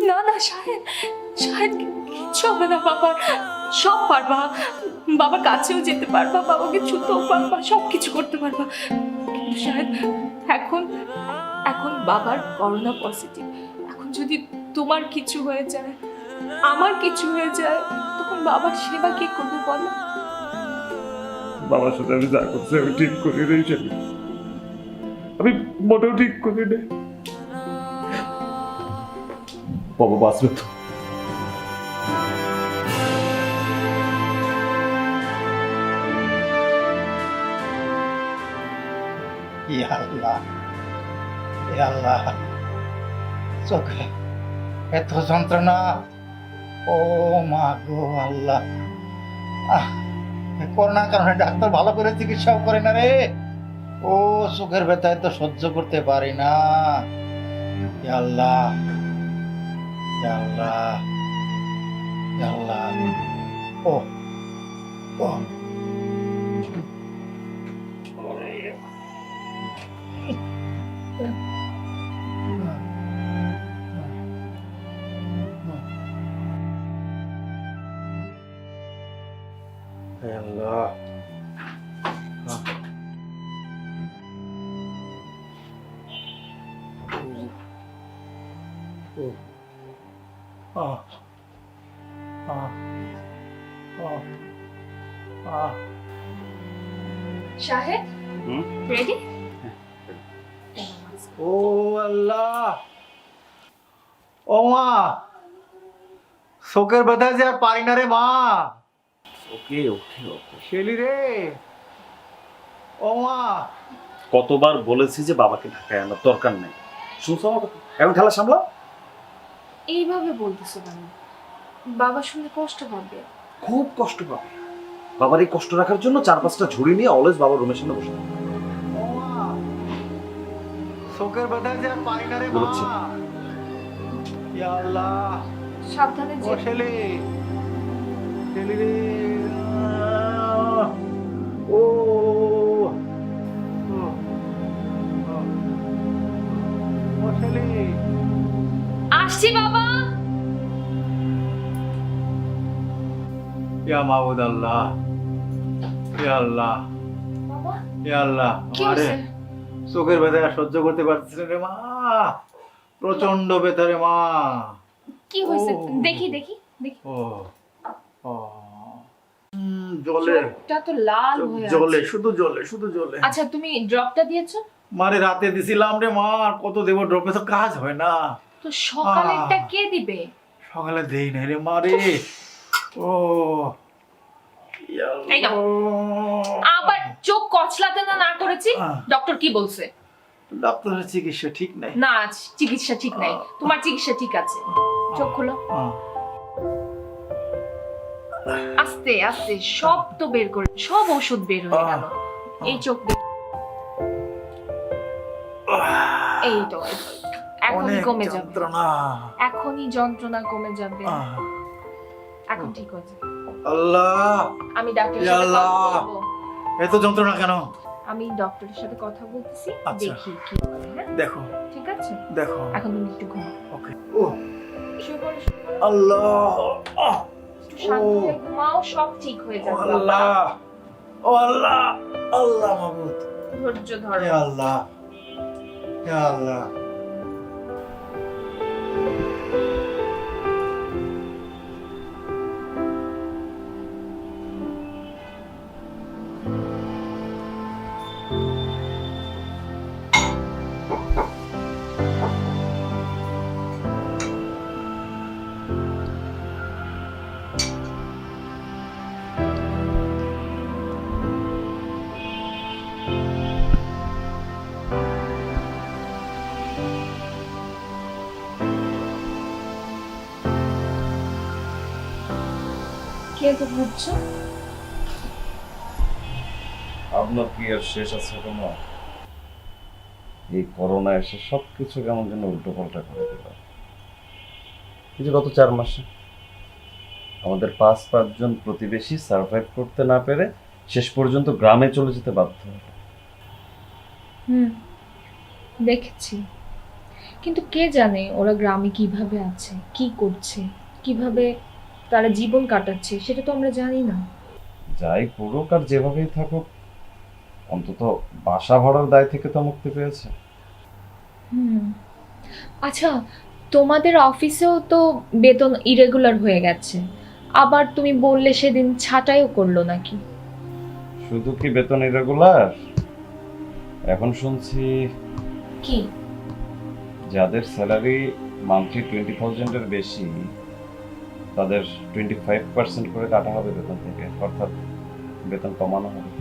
না না শাহেদ, শাহেদ কিচ্ছু হবে না বাবার, সব পারবা, বাবার কাছেও যেতে পারবা, বাবাকে ছুতেও পারবা, সব কিছু করতে পারবা। কিন্তু শাহেদ এখন এখন বাবার করোনা পজিটিভ, এখন যদি তোমার কিছু হয়ে যায়, আমার কিছু হয়ে যায়, তখন বাবার সেবা কে করবে বলো? বাবার সাথে আমি যা করছি আমি ঠিক করি রে হিসেবে, আমি মোটেও ঠিক করি রে। বাবা বাঁচবে তো? ইয়া আল্লাহ, ইয়া আল্লাহ, চোখে এত যন্ত্রণা, ও মা গো আল্লাহ। করোনার কারণে ডাক্তার ভালো করে চিকিৎসাও করে না রে। ও চোখের ব্যথায় তো সহ্য করতে পারি না। ইয়া আল্লাহ, ইয়া আল্লাহ, ইয়া আল্লাহ। ও ও ইয়া আল্লাহ। শাহেদ রেডি? ও আল্লাহ, ও মা, চোখের ব্যথায় যে আর পারি না রে মা। ওকে ওকে ওকে। শেলি রে, ও মা। কতবার বলেছি যে বাবাকে ঢাকায় আনার দরকার নেই, শুনছো আমার কথা? এখন খেলা সামলাও। এইভাবে বলতেছো কেন? বাবা শুনে কষ্ট পাবে। খুব কষ্ট পাবে। বাবার এই কষ্ট রাখার জন্য 4-5টা ঝুড়ি নিয়ে অলওয়েজ বাবার রুমের সামনে বসে থাকো। ও মা, চোখের ব্যথায় যে আর পারি না রে মা। বেরোচ্ছে। ইয়া আল্লাহ, সাবধানে ও যে। শেলি, শেলি রে। ও ও শেলি। আসছি বাবা। ইয়া মাবুদ আল্লাহ, ইয়া আল্লাহ, বাবা ইয়া আল্লাহ। কি আরে হয়েছে? চোখের ব্যথা আর সহ্য করতে পারছিস না রে মা, প্রচন্ড ব্যথা রে মা। কি হয়েছে? ও। দেখি দেখি দেখি। ও ও জলে, চোখটা তো লাল হয়ে জলে, আছে। শুধু জলে, শুধু জলে। আচ্ছা তুমি ড্রপটা দিয়েছো? মারে রাতে দিছিলাম রে মা, আর কত দেব, ড্রপে তো কাজ হয় না। তো সকালেরটা কে দিবে? সকালে দেই নাই রে মা রে। ও ইয়া এই নাও। আল্লাহ। আবার চোখ কচলাতে না করেছি? আহ। ডক্টর কি বলছে? ডাক্তারের চিকিৎসা ঠিক নাই। না চিকিৎসা ঠিক নাই, তোমার চিকিৎসা ঠিক আছে। চোখ খোলো আস্তে আস্তে, সব তো বের করে, সব ওষুধ বের হয়ে গেল। এই চোখ দেখো, এই তো এখনই অনেক কমে যাবে, যন্ত্রণা। এখনই যন্ত্রণা কমে যাবে, এখন ঠিক হয়ে যাবে। আল্লাহ, আমি ডাক্তারের ইয়া সাথে আল্লাহ। কথা বলবো। এত যন্ত্রণা কেন? আমি ডক্টরের সাথে কথা বলতেছি, আচ্ছা। দেখি কি বলে। হ্যাঁ দেখো ঠিক আছে, দেখো। এখন তুমি একটু ঘুমাও। ওকে। ও শুয়ে পড়ো, শুয়ে পড়ো। আল্লাহ, একটু শান্ত হয়ে ঘুমাও, সব ঠিক হয়ে ও যাবে। আল্লাহ, ও আল্লাহ, আল্লাহ মাবুদ, ধৈর্য ধরো। ইয়া আল্লাহ, ইয়া আল্লাহ। কে তো ভাবছো? আপনার কি আর শেষ আছে কোনো? এই করোনা এসে সবকিছু কেমন যেন উল্টো পাল্টা করে দিল। এই যে গত 4 মাসে আমাদের 5-5 জন প্রতিবেশী সার্ভাইভ করতে না পেরে শেষ পর্যন্ত গ্রামে চলে যেতে বাধ্য হলো। দেখেছি কিন্তু কে জানে ওরা গ্রামে কিভাবে আছে, কি করছে, কিভাবে তারা জীবন কাটাচ্ছে, সেটা তো আমরা জানি না। যাই করুক আর যেভাবেই থাকুক, অন্তত বাসা ভাড়ার দায় থেকে তো মুক্তি পেয়েছে। হুম। আচ্ছা, তোমাদের অফিসেও তো বেতন ইরেগুলার হয়ে গেছে, আবার তুমি বললে সেদিন ছাঁটাইও করলো নাকি? শুধু কি বেতন ইরেগুলার, এখন শুনছি কি? যাদের স্যালারি মান্থলি 20,000-এর বেশি তাদের 25% করে কাটা হবে বেতন থেকে, অর্থাৎ বেতন কমানো হবে।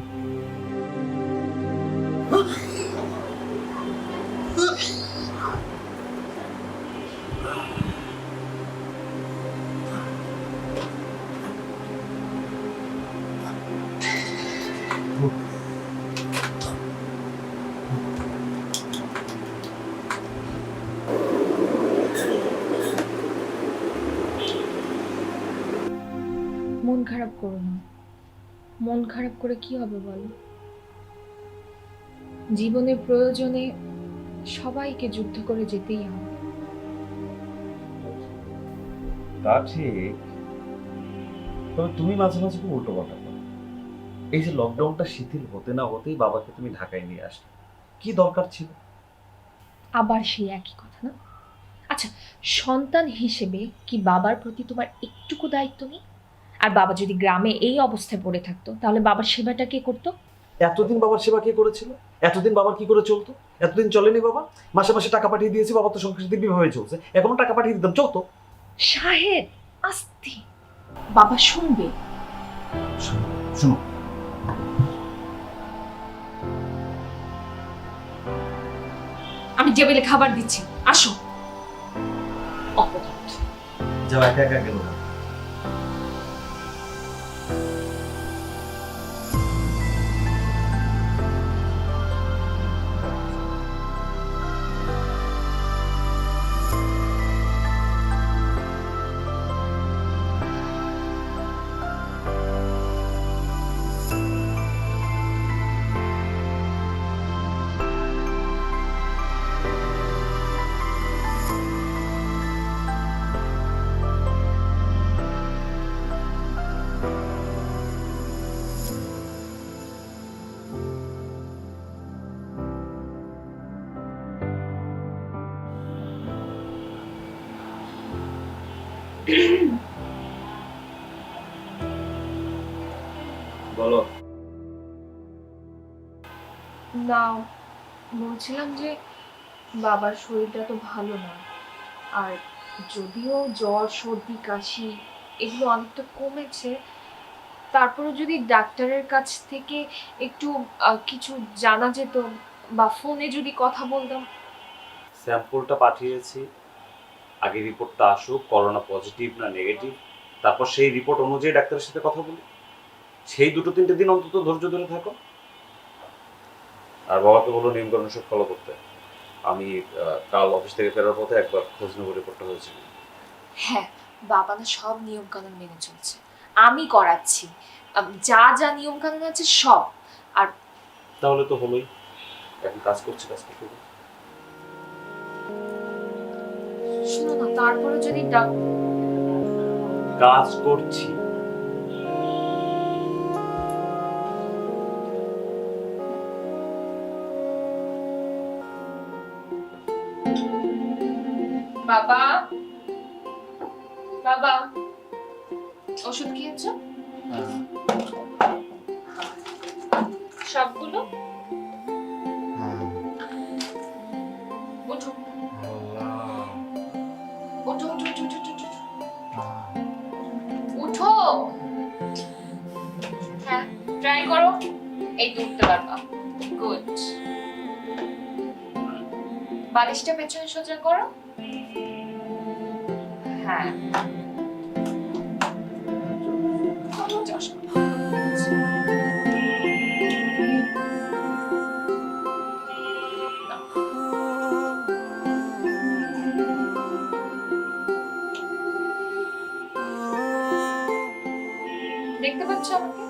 মন খারাপ করো না। মন খারাপ করে কি হবে বলো? জীবনের প্রয়োজনে সবাইকে যুদ্ধ করে যেতেই হবে। তা ঠিক, তবে তুমি মাঝে মাঝে খুব উল্টো কথা করো। এই যে লকডাউনটা শিথিল হতে না হতেই বাবাকে তুমি ঢাকায় নিয়ে আসলে, কি দরকার ছিল? আবার সেই একই কথা না? আচ্ছা, সন্তান হিসেবে কি বাবার প্রতি তোমার একটুকু দায়িত্ব নেই? আর বাবা যদি গ্রামে এই অবস্থায় পড়ে থাকতো, তাহলে বাবার সেবাটা কে করতো? এতদিন বাবার সেবা কে করেছিল? এতদিন বাবার কি করে চলতো? এতদিন চলেনি বাবা? মাসে মাসে টাকা পাঠিয়ে দিয়েছি, বাবা তো সংসার দিব্যভাবে চলছে। এখনো টাকা পাঠিয়ে দিতাম, চলতো। শাহেদ, আস্তে, বাবা শুনবে। শুনো, আমি টেবিলে খাবার দিচ্ছি, আসো। অপদার্থ। যাও, একা একা গেল না। বলো। না, বলছিলাম যে বাবার শরীরটা তো ভালো না, আর যদিও জ্বর সর্দি কাশি এগুলো অনেকটা কমেছে, তারপরে যদি ডাক্তারের কাছ থেকে একটু কিছু জানা যেত বা ফোনে যদি কথা বলতাম। স্যাম্পলটা পাঠিয়েছি, আগে রিপোর্টটা আসুক, করোনা পজিটিভ না নেগেটিভ, তারপর সেই রিপোর্ট অনুযায়ী ডাক্তারের সাথে কথা বলি। সেই 2-3 দিন অন্তত ধৈর্য ধরে থাকো। আর বাবাকে বলো নিয়মকানুন সব ফলো করতে। আমি কাল অফিস থেকে ফেরার পথে একবার খোঁজ নেবো রিপোর্টটা হয়েছে কিনা। হ্যাঁ, বাবা না সব নিয়ম কানুন মেনে চলছে, আমি করাচ্ছি যা যা নিয়ম কানুন আছে সব। আর তাহলে তো হলোই, এখন কাজ করছি, কাজ করতে হবে। শুনো না, তারপরে যদি কাজ করছি। বাবা, বাবা, ওষুধ খেয়েছো সবগুলো? ওঠো ওঠো ওঠো ওঠো ওঠো ওঠো, ওঠো। হ্যাঁ, ট্রাই করো, এই তো উঠতে পারবা। গুড। বালিশটা পেছনে সোজা করো। হ্যাঁ, দেখতে পাচ্ছ আমাকে?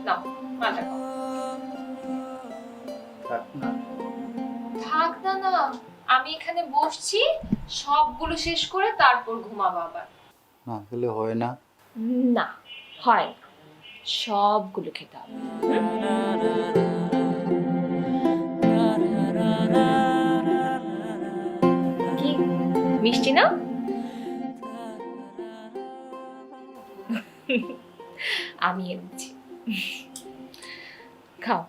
না, মাথা খাও। থাক না। থাক না, না এখানে বসছি, সবগুলো শেষ করে তারপর ঘুমাবো আবার। না খেলে হয় না। না, হয় না, সবগুলো খেতে হবে। কি মিষ্টি না? আমি এনেছি, খাও।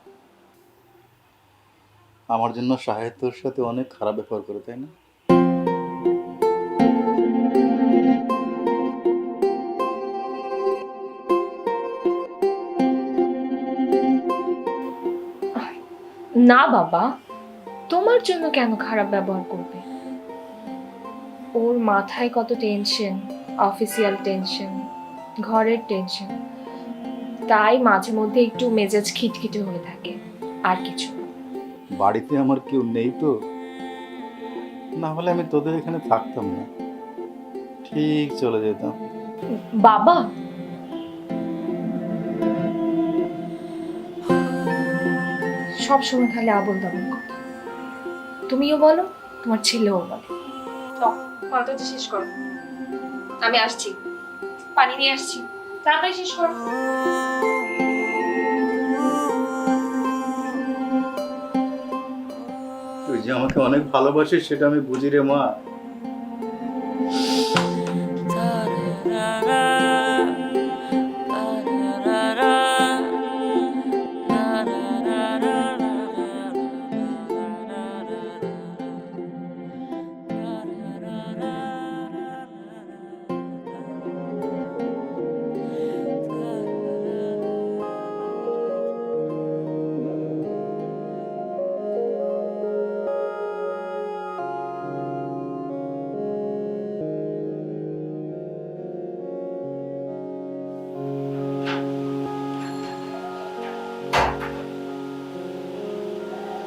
আমার জন্য সাহিত্যর সাথে অনেক খারাপ ব্যবহার করে, তাই না? না বাবা, তোমার জন্য কেন খারাপ ব্যবহার করবে? ওর মাথায় কত টেনশন, অফিসিয়াল টেনশন, ঘরের টেনশন, তাই মাঝে মধ্যে একটু মেজাজ খিটখিটে হয়ে থাকে, আর কিছু না। বাড়িতে আমার কেউ নেই তো, না হলে আমি তোদের এখানে থাকতাম না, ঠিক চলে যেতাম। বাবা, সব সময় খালি আবল তাবল কথা। তুমিও বলো, তোমার ছেলেও বলে। ফলটা শেষ করো, আমি আসছি, পানি নিয়ে আসছি, তাড়াতাড়ি শেষ করো। তুই যে আমাকে অনেক ভালোবাসিস সেটা আমি বুঝি রে মা।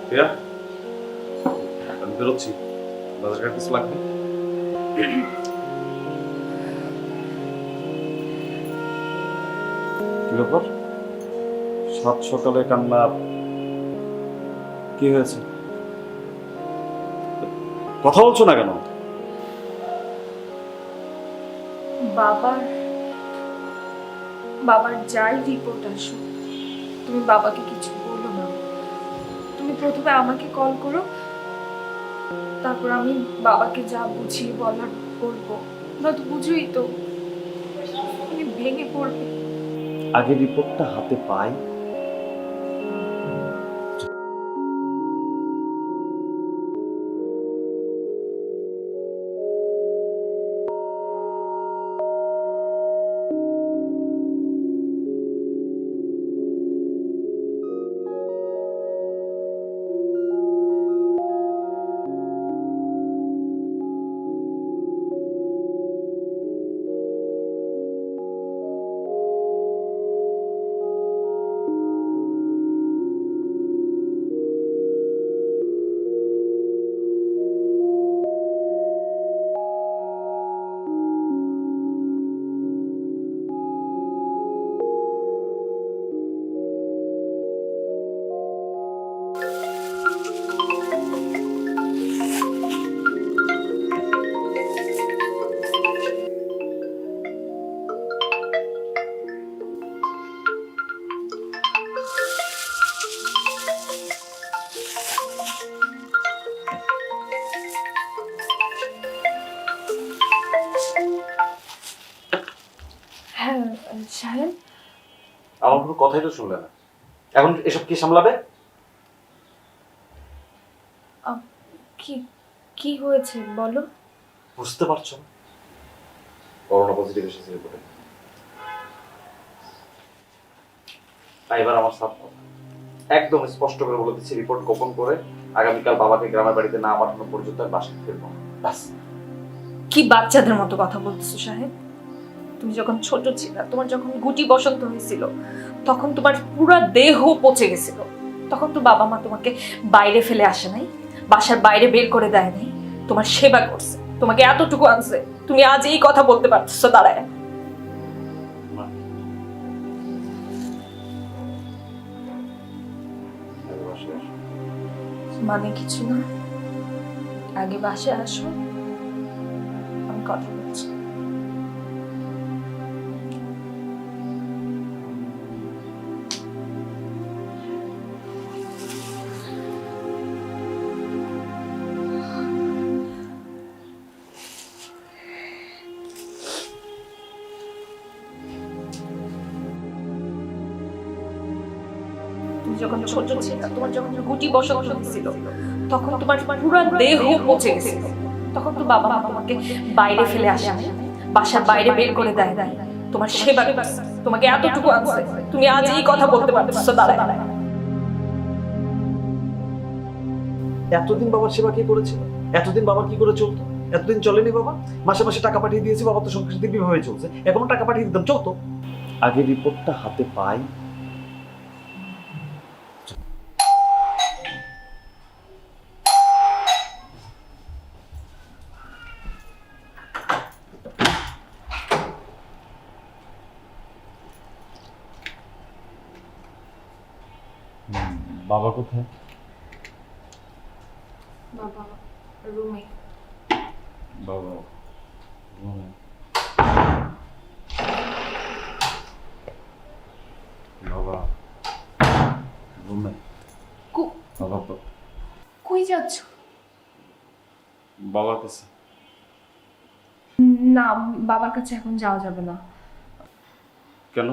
প্রিয়া, আমি বেরোচ্ছি, বাজার কিছু লাগবে। কি ব্যাপার, সাত সকালে কান্না, কি হয়েছে? কথা বলছো না কেন? বাবার বাবার যাই রিপোর্ট আসুক, তুমি বাবাকে কিছু বলো না। তুমি প্রথমে আমাকে কল করো, তারপর আমি বাবাকে যা বুঝিয়ে বলার বলবো। না তো বুঝোই তো, উনি ভেঙে পড়বে। আগে রিপোর্টটা হাতে পাই। হ্যাঁ সাহেব, আমার কোনো কথাই তো শুনলে না, এখন এসব কি সামলাবে? কি কি হয়েছে বলো। বুঝতে পারছো না, করোনা পজিটিভ এসেছে রিপোর্টে। তাই এবার আমার সাথ একদম স্পষ্ট করে বলে দিচ্ছি, রিপোর্ট গোপন করে আগামীকাল বাবাকে গ্রামের বাড়িতে না পাঠানো পর্যন্ত আর বাসায় ফিরবো না। ব্যাস। কি বাচ্চাদের মতো কথা বলতেছো সাহেব? তুমি যখন ছোট ছিল, তোমার যখন গুটি বসন্ত হয়েছিল, তখন তোমার পুরো দেহ পচে গেছিল, তখন তো বাবা মা তোমাকে বাইরে ফেলে আসে নাই, বাসার বাইরে বের করে দেয় নাই, তোমার সেবা করছে, তোমাকে এতটুকু আনছে, তুমি আজ এই কথা বলতে পারতেছো দাঁড়ায়? মানে কিছু না, আগে বাসায় আসো, আমি কথা বলছি। তুমি যখন ছোট ছিলে, তোমার যখন গুটি বসত ছিল, তখন তোমার পুরো দেহ পচে গেছিল। তখন তো বাবা মা তোমাকে বাইরে ফেলে আসে, বাসার বাইরে বের করে দেয়, তোমার সেবা করছে, তোমাকে এতটুকু আনছে, তুমি আজ এই কথা বলতে পারতেছো দাঁড়ায় দাঁড়ায়। এতদিন বাবার সেবা কে করেছিল? এতদিন বাবা কি করে চলতো? এতদিন চলেনি বাবা? মাসে মাসে টাকা পাঠিয়ে দিয়েছি, বাবা তো সংসার দিব্যভাবে চলছে। এখনো টাকা পাঠিয়ে দিতাম, চলতো। আগে রিপোর্টটা হাতে পাই। বাবা কোথায়? বাবা রুমে। বাবা রুমে। বাবা রুমে। বাবা কই যাচ্ছ? বাবার কাছে। না, বাবার কাছে এখন যাওয়া যাবে না। কেন?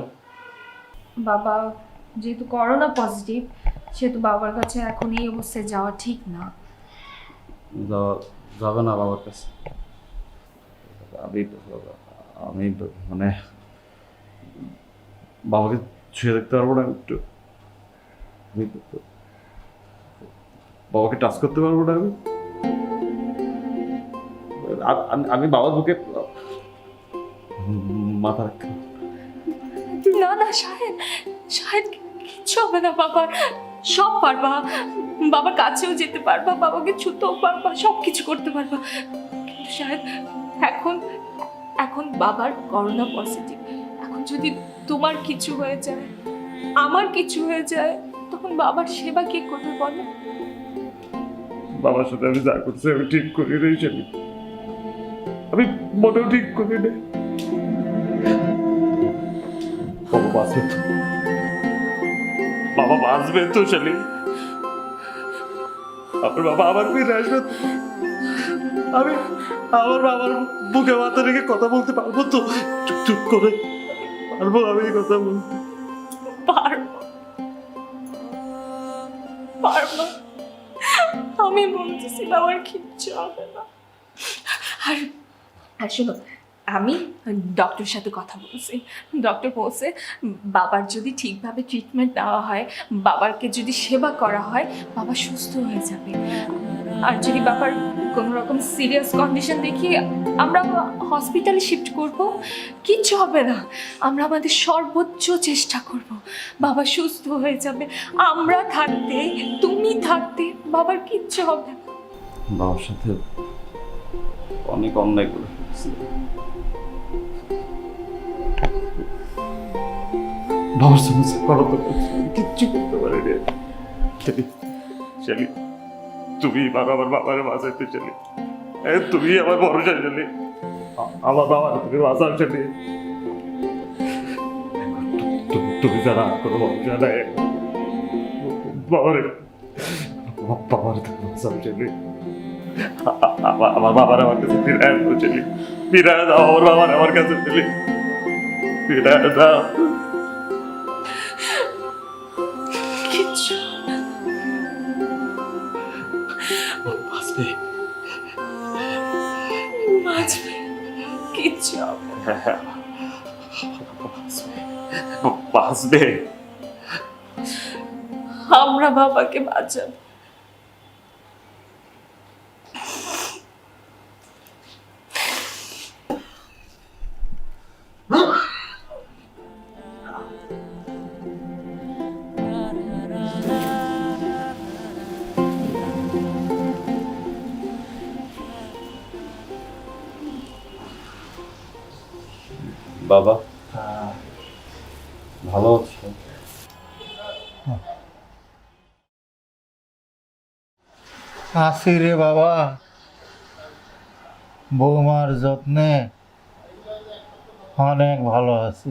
বাবা যেহেতু করোনা পজিটিভ, সেহেতু বাবার কাছে এখন এই অবস্থায় যাওয়া ঠিক না। যাবে না বাবার কাছে? আমি আমি মানে বাবাকে ছুঁয়ে দেখতে পারবো না একটু? আমি বাবাকে টাচ করতে পারবো না? আমি বাবার বুকে মাথা রাখতে। না না শাহেদ, শাহেদ কিচ্ছু হবে না বাবার, সব পারবা। বাবার কাছেও যেতে পারবা, বাবাকে ছুতেও পারবা, সব কিছু করতে পারবা। কিন্তু শাহেদ এখন এখন বাবার করোনা পজিটিভ। এখন যদি তোমার কিছু হয়ে যায়, আমার কিছু হয়ে যায়, তখন বাবার সেবা কে করবে বলো? বাবার সাথে আমি যা করছি আমি ঠিক করি নাই শালি, আমি মোটেও ঠিক করি নাই। বাবা বাঁচবে তো, বাবা বাঁচবে তো শালি, আমার বাবা আবার ফিরে আসবে তো, আমি আমার বাবার বুকে মাথা রেখে কথা বলতে পারবো তো? চুপ চুপ করে পারবো আমি কথা বলতে? পারবো, পারবো। আমি বলতেছি বাবার কিচ্ছু হবে না। আর আর শোনো, আমি ডক্টর সাথে কথা বলছি। ডক্টর বলছে বাবার যদি ঠিকভাবে ট্রিটমেন্ট নেওয়া হয়, বাবাকে যদি সেবা করা হয়, বাবা সুস্থ হয়ে যাবে। আর যদি বাবার কোনো রকম সিরিয়াস কন্ডিশন দেখি, আমরা হসপিটালে শিফট করব, কিচ্ছু হবে না। আমরা আমাদের সর্বোচ্চ চেষ্টা করব, বাবা সুস্থ হয়ে যাবে। আমরা থাকতে, তুমি থাকতে বাবার কিচ্ছু হবে না। বাবার সাথে অনেক অন্যায় করে ফেলছি। বাবার সঙ্গে করা তো কিচ্ছু করতে পারিনি। শালি তুমি আমার বাবারে বাঁচাইতে চালি, তুমি আমার ভরসা চালি, আমার বাবার তুমি বাঁচাও চালি। তুমি যারা কোনো ভরসা নাই বাবারে, বাবার তুমি বাঁচাও চালি। আমার বাবার আমার কাছে ফিরায় দাও চালি, ফিরায় দাও আমার বাবার আমার কাছে চালি, ফিরায় দাও। কিচ্ছু বাঁচবে। বাঁচবে, কিচ্ছু হবে না। বাঁচবে। আমরা বাবাকে বাঁচাবো। বাবা ভালো আছো? আছি রে বাবা, বৌমার যত্নে অনেক ভালো আছি।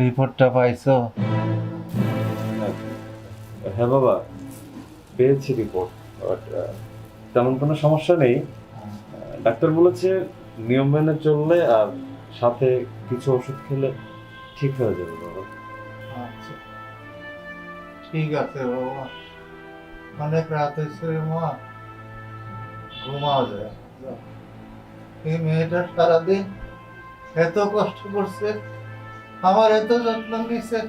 রিপোর্টটা পাইছো? হ্যাঁ বাবা, পেয়েছি রিপোর্ট, বাট তেমন কোনো সমস্যা নেই। ডাক্তার বলেছে নিয়ম মেনে চললে আর সাথে কিছু ওষুধ খেলে ঠিক হয়ে যাবে বাবা। আচ্ছা, ঠিক আছে বাবা। অনেক রাত হয়েছে রে মা, ঘুমাও যায়। এই মেয়েটা সারাদিন এত কষ্ট করছে, আমার এত যত্ন নিছে।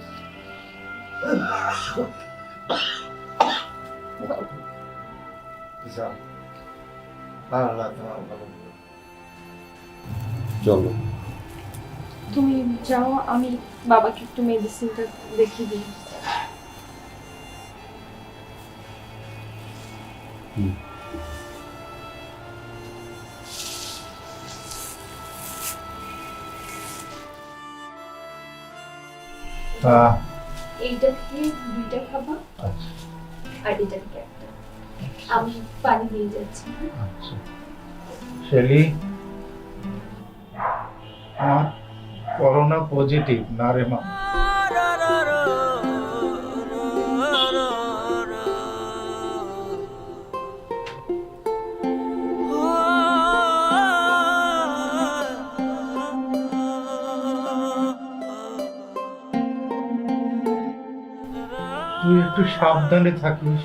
যাও, আল্লাহ তোমার ভালো করুক। চলো। তুমি যাও, আমি বাবাকে একটু মেডিসিনটা দেখিয়ে দিই। এইটা থেকে 2টা খাবা আচ্ছা আর এটা থেকে একটা। আমি পানি দিয়ে যাচ্ছি। আচ্ছা, শেলি, আমার করোনা পজিটিভ না রে মা? তুই একটু সাবধানে থাকিস।